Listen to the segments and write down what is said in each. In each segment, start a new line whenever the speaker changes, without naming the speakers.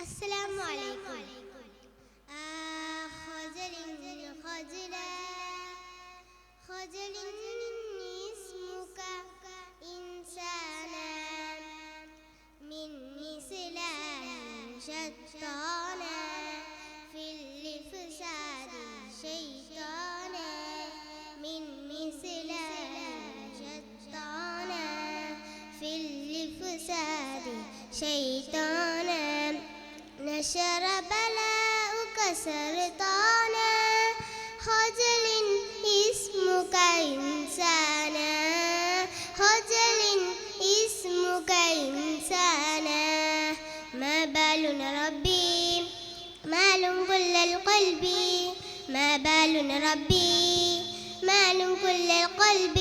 السلام عليكم. خجل خجلا خجل اسمك إنسانا مني سلاح شطانا في الفساد شيطانا مني سلاح شطانا في الفساد شيطانا نشر بلاؤك سرطانا خجل اسمك إنسانا خجل اسمك إنسانا ما بالنا ربي مال كل القلب ما بالنا ربي مال كل القلب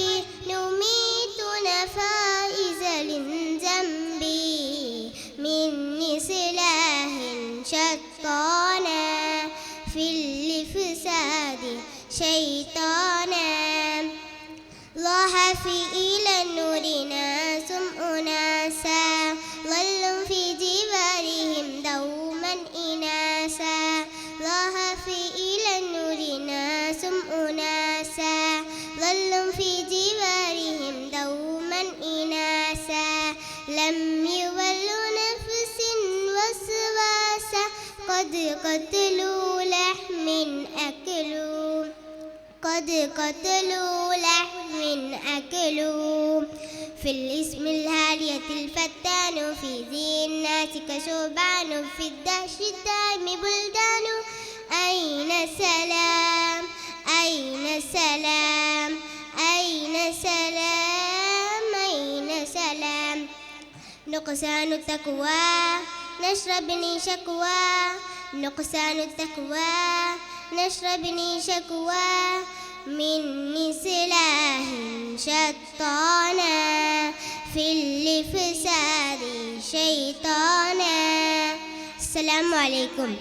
نميتنا فائز للذنب مني سلاح شطانا في الفساد شيطانا لاح في إلى النور ناس أناسا ظلوا في جبارهم دوما إناسا لاح في إلى النور ناس أناسا ظلوا في جبارهم دوما إناسا لم يولوا نفس وسواسا قد قتلوا لحم أكلوا قد قتلوا لحم أكلوا في الاسم الهالية الفتان في ذي الناس كشوبان في الدهش الدائم بلدان أين السلام أين السلام أين السلام أين السلام نقصان التقوى نشربني شكوى نقصان التقوى نشربني شكوى مني سلاح شطانا في الفساد شيطانا. السلام عليكم.